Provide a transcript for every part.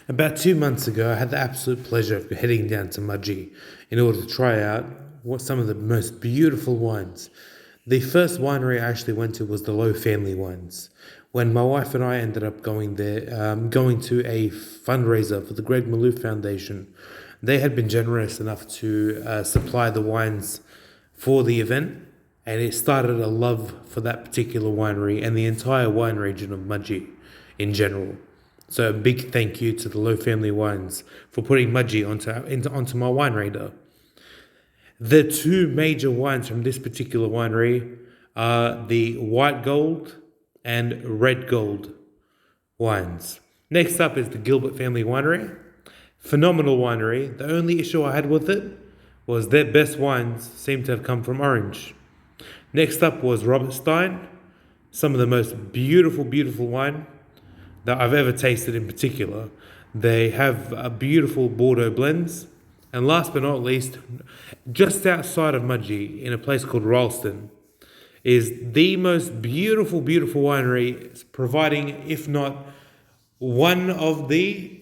About 2 months ago, I had the absolute pleasure of heading down to Mudgee in order to try out what some of the most beautiful wines. The first winery I actually went to was the Low Family Wines. When my wife and I ended up going there, going to a fundraiser for the Greg Malouf Foundation, they had been generous enough to supply the wines for the event, and it started a love for that particular winery and the entire wine region of Mudgee in general. So a big thank you to the Low Family Wines for putting Mudgee onto my wine radar. The two major wines from this particular winery are the white gold and red gold wines. Next up is the Gilbert family winery. Phenomenal winery. The only issue I had with it was their best wines seem to have come from orange. Next up was Robert Stein. Some of the most beautiful, beautiful wine that I've ever tasted in particular. They have beautiful Bordeaux blends. And last but not least, just outside of Mudgee, in a place called Ralston, is the most beautiful, beautiful winery, providing, if not one of the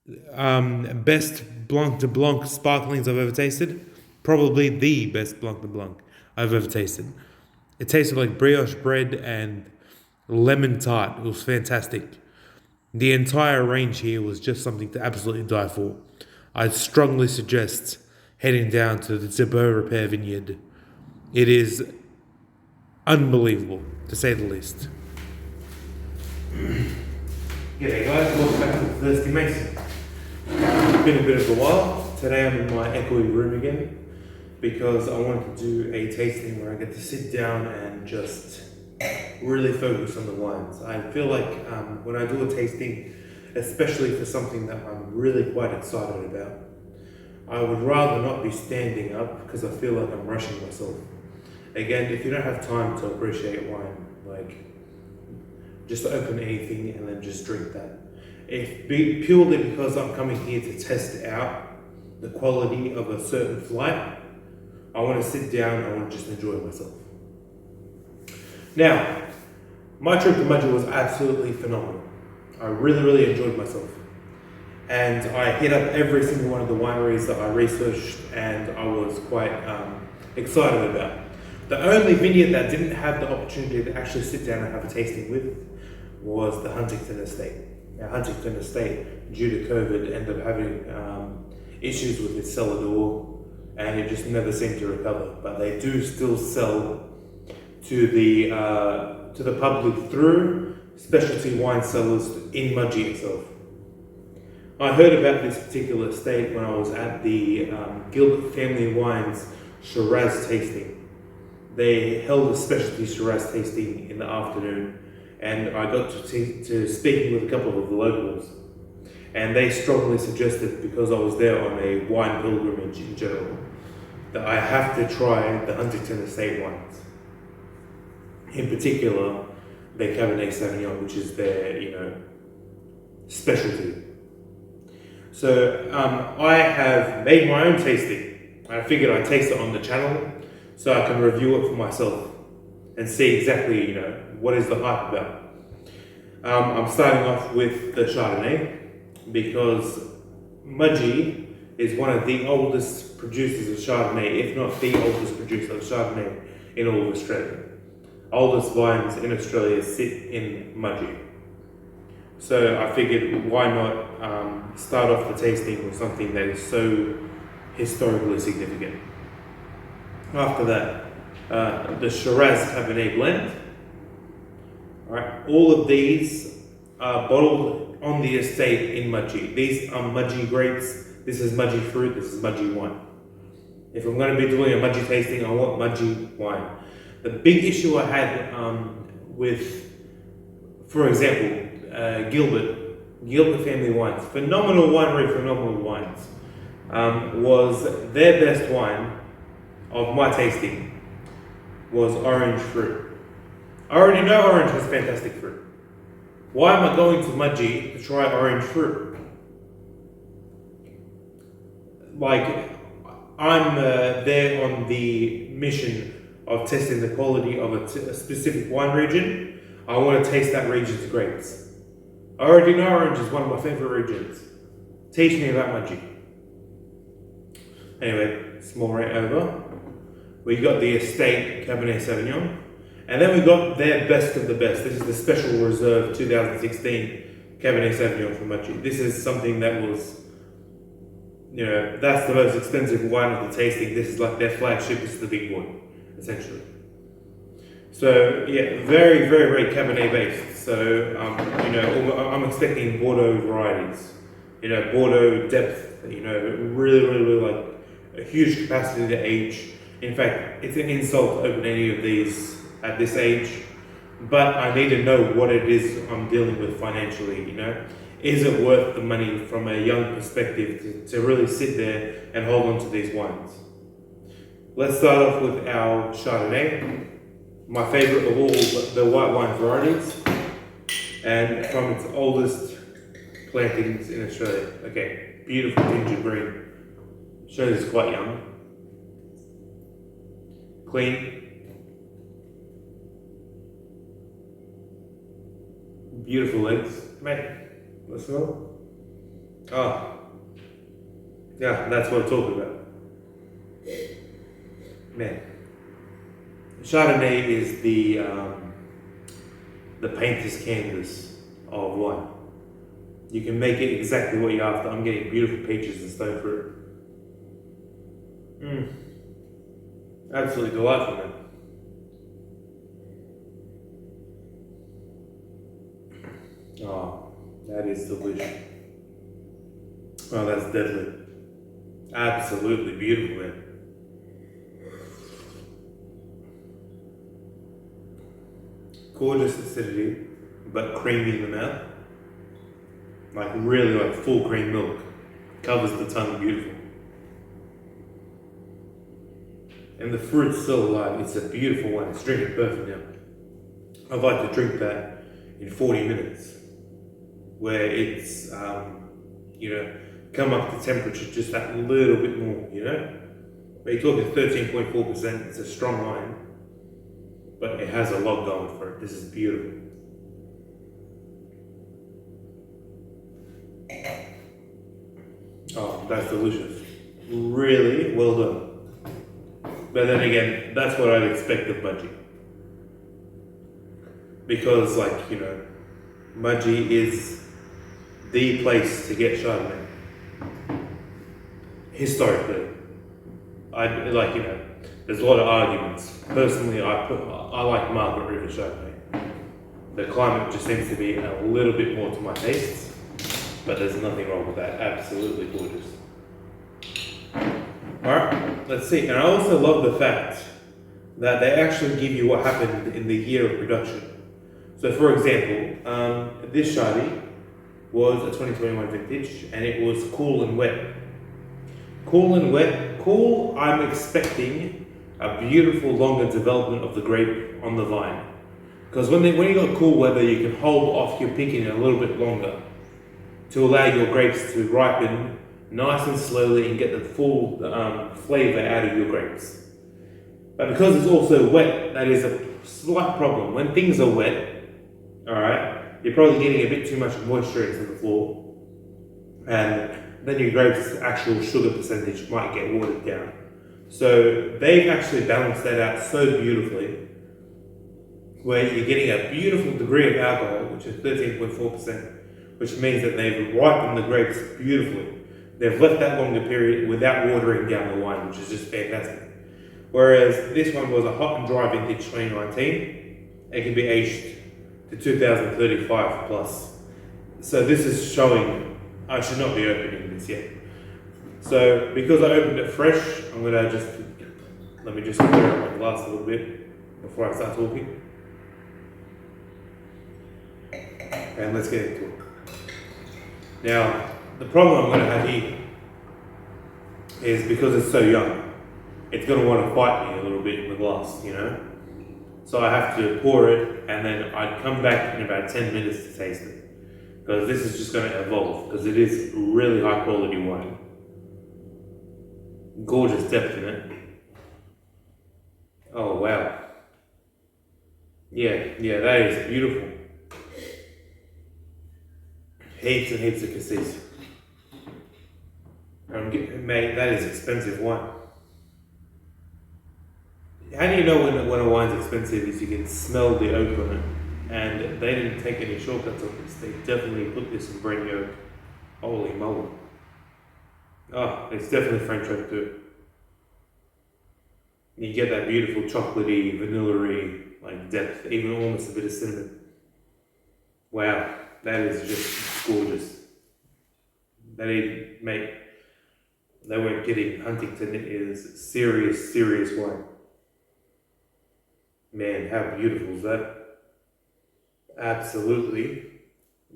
best Blanc de Blanc sparklings I've ever tasted. Probably the best Blanc de Blanc I've ever tasted. It tasted like brioche bread and lemon tart. It was fantastic. The entire range here was just something to absolutely die for. I'd strongly suggest heading down to the Thibault Repair Vineyard. It is unbelievable, to say the least. G'day guys, welcome back to the Thirsty Mason. It's been a bit of a while. Today I'm in my echoey room again because I wanted to do a tasting where I get to sit down and just really focus on the wines. I feel like when I do a tasting, especially for something that I'm really quite excited about, I would rather not be standing up because I feel like I'm rushing myself. Again, if you don't have time to appreciate wine, like just open anything and then just drink that. Purely because I'm coming here to test out the quality of a certain flight, I want to sit down, I want to just enjoy myself. Now, my trip to Mudgee was absolutely phenomenal. I really, really enjoyed myself. And I hit up every single one of the wineries that I researched and I was quite excited about. The only vineyard that didn't have the opportunity to actually sit down and have a tasting with was the Huntington Estate. Now, Huntington Estate, due to COVID, ended up having issues with its cellar door and it just never seemed to recover. But they do still sell to the public through specialty wine cellars in Mudgee itself. I heard about this particular estate when I was at the Gilbert Family Wines Shiraz tasting. They held a specialty Shiraz tasting in the afternoon, and I got to speaking with a couple of the locals, and they strongly suggested, because I was there on a wine pilgrimage in general, that I have to try the Huntington Estate wines. In particular, their Cabernet Sauvignon, which is their, specialty. So I have made my own tasting. I figured I'd taste it on the channel so I can review it for myself and see exactly, what is the hype about. I'm starting off with the Chardonnay because Mudgee is one of the oldest producers of Chardonnay, if not the oldest producer of Chardonnay in all of Australia. Oldest vines in Australia sit in Mudgee. So I figured, why not start off the tasting with something that is so historically significant. After that, the Shiraz Cabernet blend. Alright, all of these are bottled on the estate in Mudgee. These are Mudgee grapes, this is Mudgee fruit, this is Mudgee wine. If I'm going to be doing a Mudgee tasting, I want Mudgee wine. The big issue I had with, for example, Gilbert Family Wines, phenomenal winery, phenomenal wines, was their best wine of my tasting was orange fruit. I already know orange has fantastic fruit. Why am I going to Mudgee to try orange fruit? Like, I'm there on the mission of testing the quality of a specific wine region. I want to taste that region's grapes. I already know orange is one of my favorite regions. Teach me about Mudgee. Anyway, small rant over. We got the Estate Cabernet Sauvignon. And then we got their best of the best. This is the Special Reserve 2016 Cabernet Sauvignon from Mudgee. This is something that was, that's the most expensive wine of the tasting. This is like their flagship. This is the big boy, essentially. So yeah, very, very, very Cabernet based. So I'm expecting Bordeaux varieties. Bordeaux depth. Really, really, really like a huge capacity to age. In fact, it's an insult to open any of these at this age. But I need to know what it is I'm dealing with financially. Is it worth the money from a young perspective to really sit there and hold on to these wines? Let's start off with our Chardonnay. My favorite of all the white wine varieties, and from its oldest plantings in Australia. Okay, beautiful ginger green. Shows it's quite young. Clean. Beautiful legs. Mate, let's go. Oh. Yeah, that's what I'm talking about. Man. Chardonnay is the painter's canvas of wine. You can make it exactly what you're after. I'm getting beautiful peaches and stone fruit. Absolutely delightful, man. Oh, that is delicious. Oh, that's deadly. Absolutely beautiful, man. Gorgeous acidity, but creamy in the mouth. Like really like full cream milk. Covers the tongue beautiful. And the fruit's still alive. It's a beautiful one. It's drinking perfect now. I'd like to drink that in 40 minutes. Where it's, come up to temperature just that little bit more, But you're talking 13.4%. It's a strong wine. But it has a lot going for it. This is beautiful. Oh, that's delicious. Really well done. But then again, that's what I'd expect of Mudgee. Because, Mudgee is the place to get Chardonnay. Historically. There's a lot of arguments. Personally, I like Margaret River Chardonnay. The climate just seems to be a little bit more to my tastes, but there's nothing wrong with that. Absolutely gorgeous. Alright, let's see. And I also love the fact that they actually give you what happened in the year of production. So for example, this Chardonnay was a 2021 vintage and it was cool and wet. Cool and wet. Cool, I'm expecting a beautiful longer development of the grape on the vine. Because when you got cool weather, you can hold off your picking a little bit longer to allow your grapes to ripen nice and slowly and get the full flavour out of your grapes. But because it's also wet, that is a slight problem. When things are wet, alright, you're probably getting a bit too much moisture into the floor. And then your grapes' actual sugar percentage might get watered down. So they've actually balanced that out so beautifully, where you're getting a beautiful degree of alcohol, which is 13.4%, which means that they've ripened the grapes beautifully. They've left that longer period without watering down the wine, which is just fantastic. Whereas this one was a hot and dry vintage 2019. It can be aged to 2035 plus. So this is showing I should not be opening this yet. So because I opened it fresh, I'm gonna let me just clear out my glass a little bit before I start talking. And let's get into it. Now, the problem I'm gonna have here is because it's so young, it's gonna want to fight me a little bit in the glass, So I have to pour it and then I'd come back in about 10 minutes to taste it. Because this is just going to evolve, because it is really high quality wine. Gorgeous depth in it. Oh wow. Yeah, that is beautiful. Heaps and heaps of cassis. Mate, that is expensive wine. How do you know when a wine's expensive? Is you can smell the oak on it. And they didn't take any shortcuts on this. They definitely put this in brandy oak. Holy moly. Oh, it's definitely French oak too. You get that beautiful chocolatey, vanilla-y like depth, even almost a bit of cinnamon. Wow, that is just gorgeous. They weren't kidding. Huntington is serious, serious wine. Man, how beautiful is that? Absolutely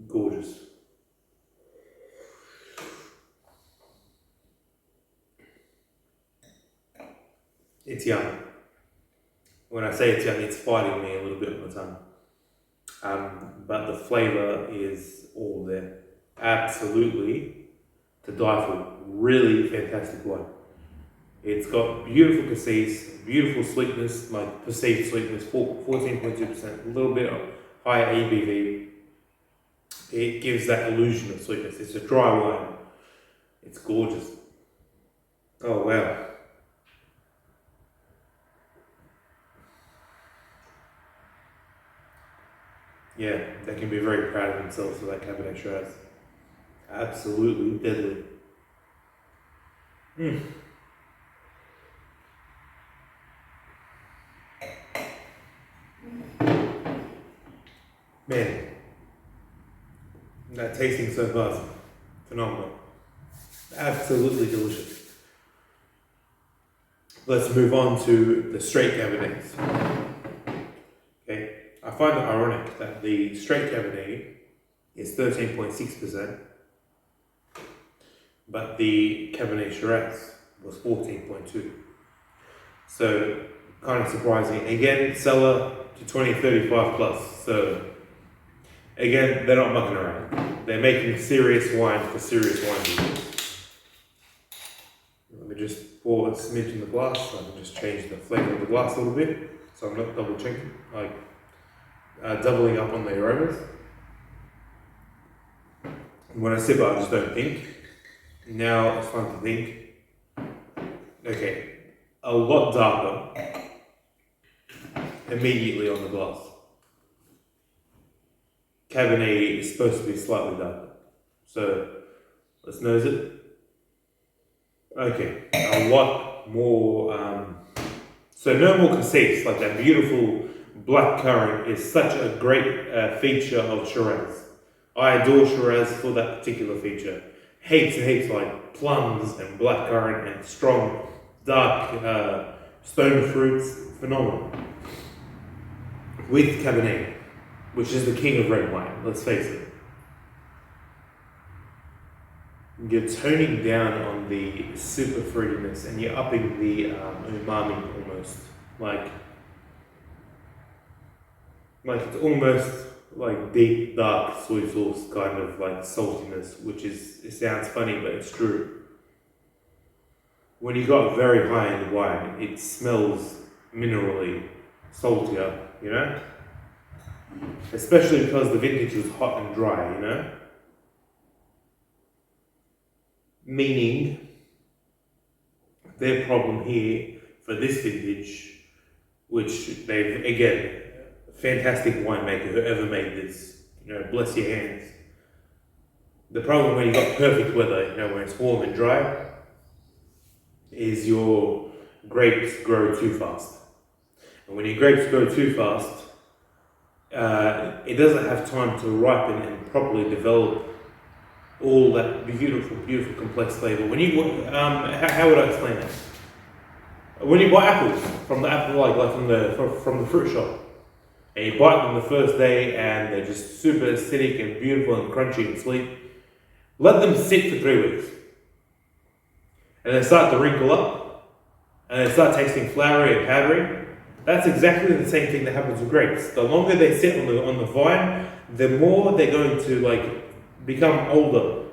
gorgeous. It's young. When I say it's young, it's fighting me a little bit on the tongue. But the flavour is all there. Absolutely to die for. Really fantastic wine. It's got beautiful cassis, beautiful sweetness, like perceived sweetness, 14.2%, a little bit higher ABV. It gives that illusion of sweetness. It's a dry wine. It's gorgeous. Oh wow. Yeah, they can be very proud of themselves for that Cabernet Shiraz. Absolutely deadly. Man, that tasting so far is phenomenal. Absolutely delicious. Let's move on to the straight Cabernets. Okay, I find it ironic that the straight Cabernet is 13.6%, but the Cabernet Shiraz was 14.2%. So, kind of surprising. Again, cellar to 2035 plus. So, again, they're not mucking around. They're making serious wine for serious wine drinkers. Let me just pour a smidge in the glass. So I can just change the flavour of the glass a little bit, so I'm not double checking, like doubling up on the aromas. When I sip it, I just don't think. Now it's fun to think. Okay, a lot darker immediately on the glass. Cabernet is supposed to be slightly darker. So let's nose it. Okay, a lot more, so no more cassis, like that beautiful black currant is such a great feature of Shiraz. I adore Shiraz for that particular feature. Heaps and heaps like plums and black currant and strong, dark stone fruits, phenomenal. With Cabernet, which is the king of red wine, let's face it. You're toning down on the super fruitiness and you're upping the umami almost. Like it's almost like deep, dark soy sauce kind of like saltiness, which is, it sounds funny, but it's true. When you got very high-end wine, it smells minerally saltier, you know? Especially because the vintage was hot and dry, you know? Meaning, their problem here for this vintage, which they've, again, fantastic winemaker, whoever made this, you know, bless your hands. The problem when you got perfect weather, you know, when it's warm and dry, is your grapes grow too fast. And when your grapes grow too fast, it doesn't have time to ripen and properly develop all that beautiful, beautiful complex flavor. When you, how would I explain that? When you buy apples from the apple, like from the fruit shop, and you bite them the first day, and they're just super acidic and beautiful and crunchy and sweet. Let them sit for 3 weeks, and they start to wrinkle up, and they start tasting floury and powdery. That's exactly the same thing that happens with grapes. The longer they sit on the vine, the more they're going to like become older,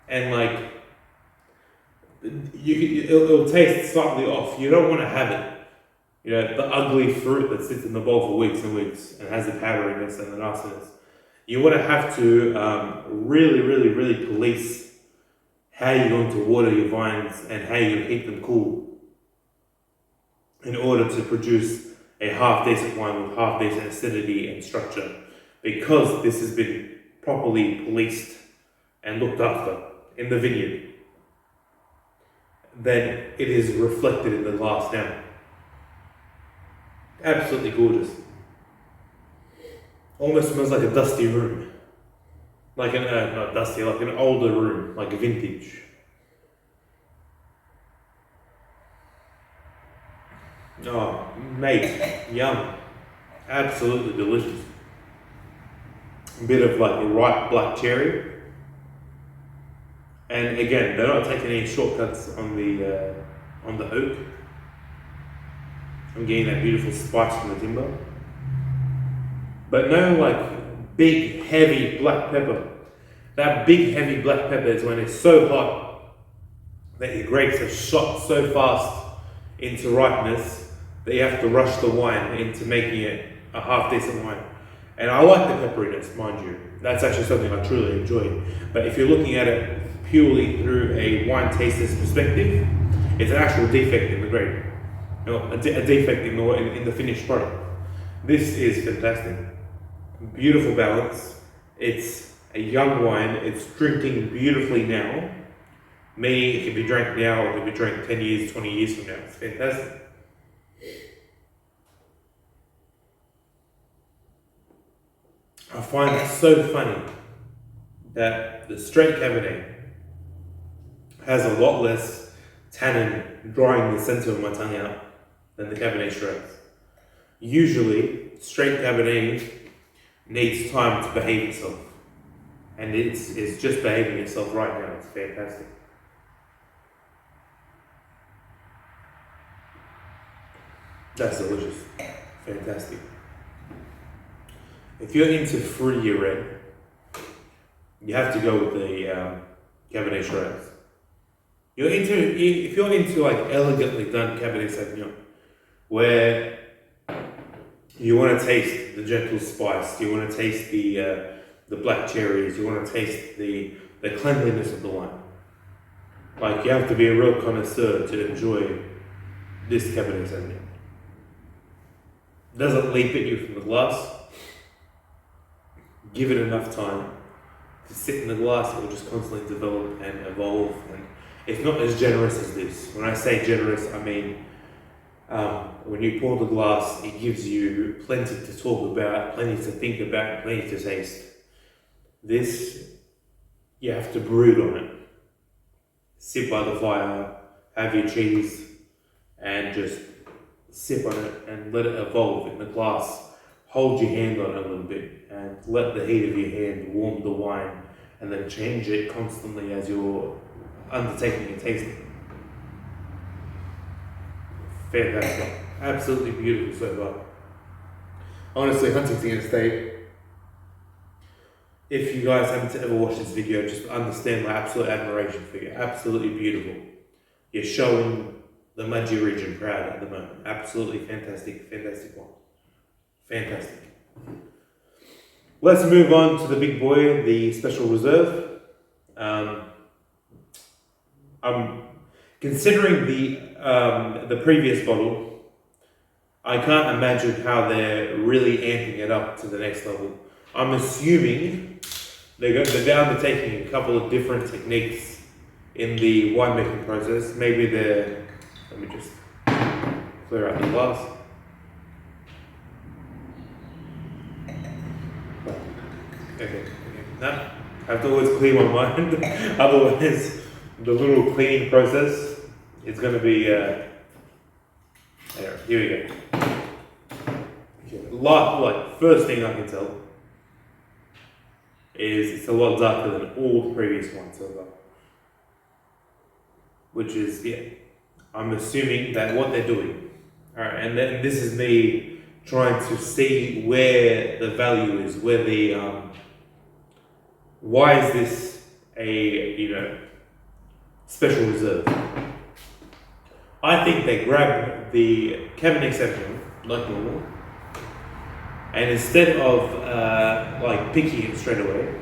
and like it'll taste slightly off. You don't want to have it, you know, the ugly fruit that sits in the bowl for weeks and weeks and has the powderiness and the nastiness. You want to have to really, really, really police how you're going to water your vines and how you're going to keep them cool in order to produce a half decent wine with half decent acidity and structure, because this has been properly policed and looked after in the vineyard, then it is reflected in the glass now. Absolutely gorgeous. Almost smells like a dusty room. Like not dusty, like an older room, like a vintage. Oh, mate, yum. Absolutely delicious. A bit of like a ripe black cherry. And again, they're not taking any shortcuts on the oak. I'm getting that beautiful spice from the timber. But no like big heavy black pepper. That big heavy black pepper is when it's so hot that your grapes are shot so fast into ripeness that you have to rush the wine into making it a half decent wine. And I like the pepperiness, mind you. That's actually something I truly enjoy. But if you're looking at it purely through a wine taster's perspective, it's an actual defect in the grape. You know, a defect in the finished product. This is fantastic. Beautiful balance. It's a young wine. It's drinking beautifully now. Meaning it can be drank now or it can be drank 10 years, 20 years from now. It's fantastic. I find it so funny that the straight Cabernet has a lot less tannin drying the center of my tongue out than the Cabernet Shiraz. Usually, straight Cabernet needs time to behave itself. And it's just behaving itself right now. It's fantastic. That's delicious. Fantastic. If you're into fruitier red, you have to go with the Cabernet Shiraz. If you're into like elegantly done Cabernet Sauvignon, where you want to taste the gentle spice, you want to taste the black cherries, you want to taste the cleanliness of the wine. Like, you have to be a real connoisseur to enjoy this Cabernet Sauvignon. It doesn't leap at you from the glass. Give it enough time to sit in the glass. It will just constantly develop and evolve, and it's not as generous as this. When I say generous, I mean when you pour the glass, it gives you plenty to talk about, plenty to think about, plenty to taste. This, you have to brood on it. Sit by the fire, have your cheese, and just sip on it and let it evolve in the glass. Hold your hand on it a little bit and let the heat of your hand warm the wine, and then change it constantly as you're undertaking your tasting. Fantastic. Absolutely beautiful so far. Honestly, Huntington Estate, if you guys haven't ever watched this video, just understand my absolute admiration for you. Absolutely beautiful. You're showing the Mudgee region proud at the moment. Absolutely fantastic, fantastic one. Fantastic. Let's move on to the big boy, the Special Reserve. I'm considering the previous bottle. I can't imagine how they're really amping it up to the next level. I'm assuming they're undertaking a couple of different techniques in the winemaking process. Maybe let me just clear out the glass. Okay. No, I have to always clear my mind. Otherwise, the little cleaning process is going to be. Here we go. Okay. First thing I can tell is it's a lot darker than all the previous ones so far. Which is, I'm assuming that what they're doing. Alright, and then this is me trying to see where the value is, where the why is this a special reserve? I think they grab the Cabernet Sauvignon like normal, and instead of picking it straight away,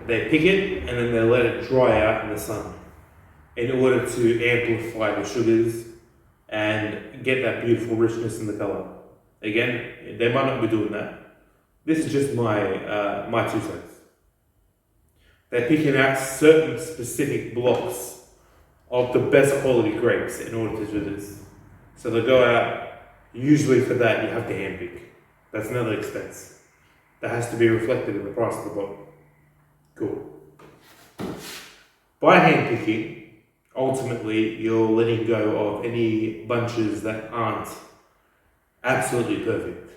They pick it and then they let it dry out in the sun in order to amplify the sugars and get that beautiful richness in the color. Again, they might not be doing that. This is just my 2 cents. They're picking out certain specific blocks of the best quality grapes in order to do this. So they go out, usually for that you have to hand pick. That's another expense. That has to be reflected in the price of the bottle. Cool. By hand picking, ultimately you're letting go of any bunches that aren't absolutely perfect.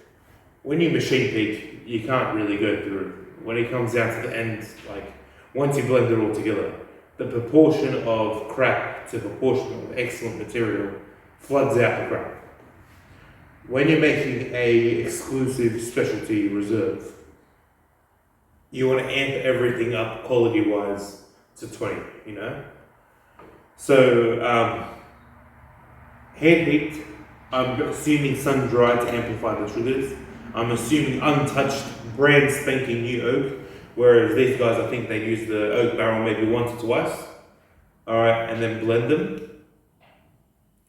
When you machine pick, you can't really go through. When it comes down to the end, like once you blend it all together, the proportion of crap to proportion of excellent material floods out the crap. When you're making a exclusive specialty reserve, you want to amp everything up quality-wise to 20, you know? So, hand-picked, I'm assuming sun-dried to amplify the sugars. I'm assuming untouched, brand spanking new oak, whereas these guys, I think they use the oak barrel maybe once or twice. Alright, and then blend them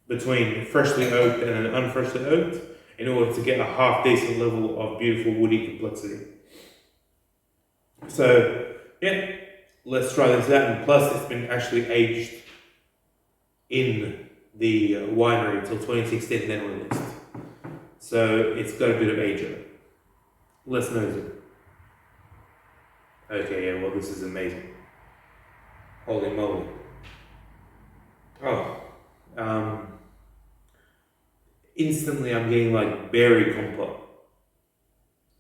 between freshly oaked and unfreshly oaked in order to get a half decent level of beautiful woody complexity. So, yeah, let's try this out. And plus, it's been actually aged in the winery until 2016, then released. So, it's got a bit of age on it. Let's nose it. Okay, yeah, well, this is amazing. Holy moly. Oh, instantly I'm getting like berry compote.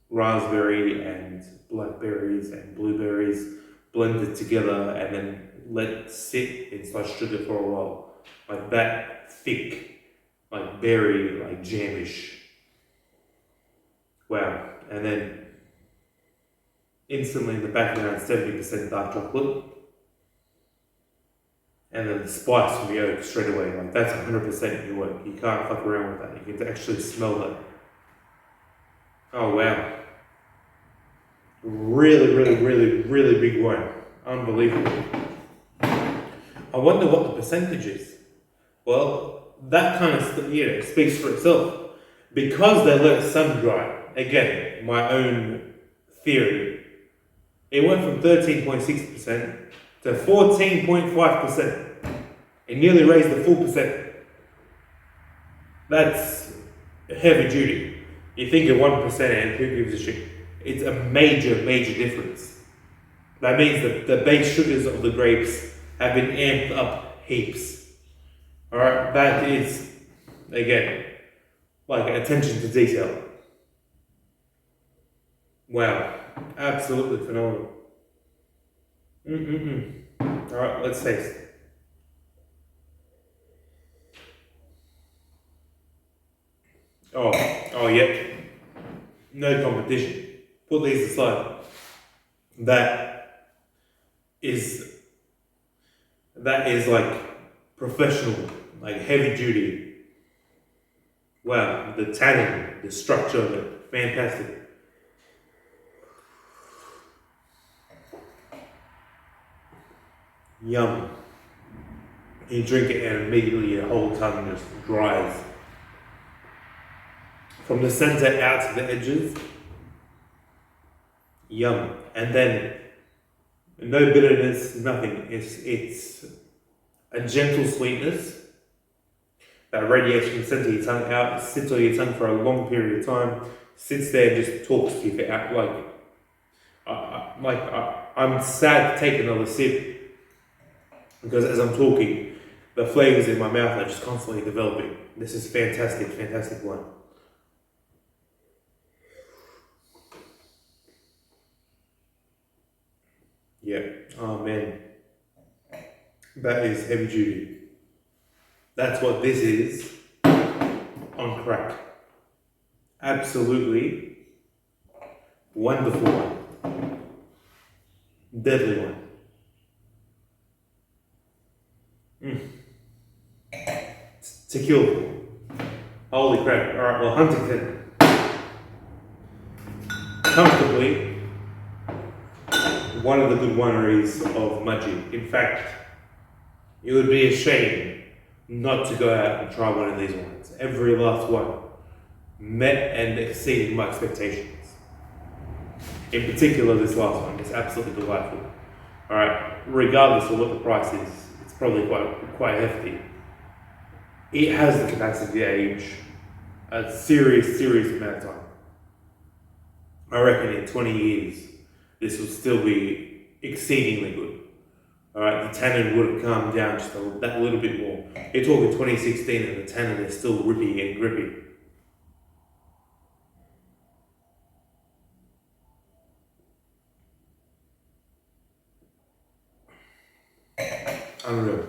Raspberry and blackberries and blueberries blended together and then let it sit in such sugar for a while. Like that thick, like berry, like jamish. Wow. And then instantly in the background, 70% dark chocolate. And then the spice from the oak straight away. Like that's 100% your work. You can't fuck around with that. You can actually smell that. Oh wow. Really, really, really, really big wine. Unbelievable. I wonder what the percentage is. Well, that kind of stuff, speaks for itself. Because they let it sun dry, again, my own theory, it went from 13.6% to 14.5%. It nearly raised the full percent. That's heavy duty. You think of 1% and who gives a shit? It's a major, major difference. That means that the base sugars of the grapes have been amped up heaps. Alright, that is, again, like attention to detail. Wow, absolutely phenomenal. Alright, let's taste. Oh, yep. No competition. Put these aside. That is like professional, like heavy duty. Wow, the tannin, the structure of it, fantastic. Yum. You drink it and immediately your whole tongue just dries. From the center out to the edges. Yum. And then no bitterness, nothing. It's a gentle sweetness that radiates from the center of your tongue out, sits on your tongue for a long period of time, sits there and just talks to you for out I'm sad to take another sip because as I'm talking, the flavors in my mouth are just constantly developing. This is fantastic, fantastic wine. Yeah, oh man, that is heavy duty. That's what this is on crack. Absolutely wonderful one. Deadly one. To kill. Holy crap. Alright, well, Huntington. Comfortably one of the good wineries of Mudgee. In fact, it would be a shame not to go out and try one of these wines. Every last one met and exceeded my expectations. In particular, this last one is absolutely delightful. Alright, regardless of what the price is, it's probably quite hefty. It has the capacity to age a serious amount of time. I reckon in 20 years, this will still be exceedingly good. Alright, the tannin would have come down just that little bit more. You're talking 2016 and the tannin is still rippy and grippy. Unreal.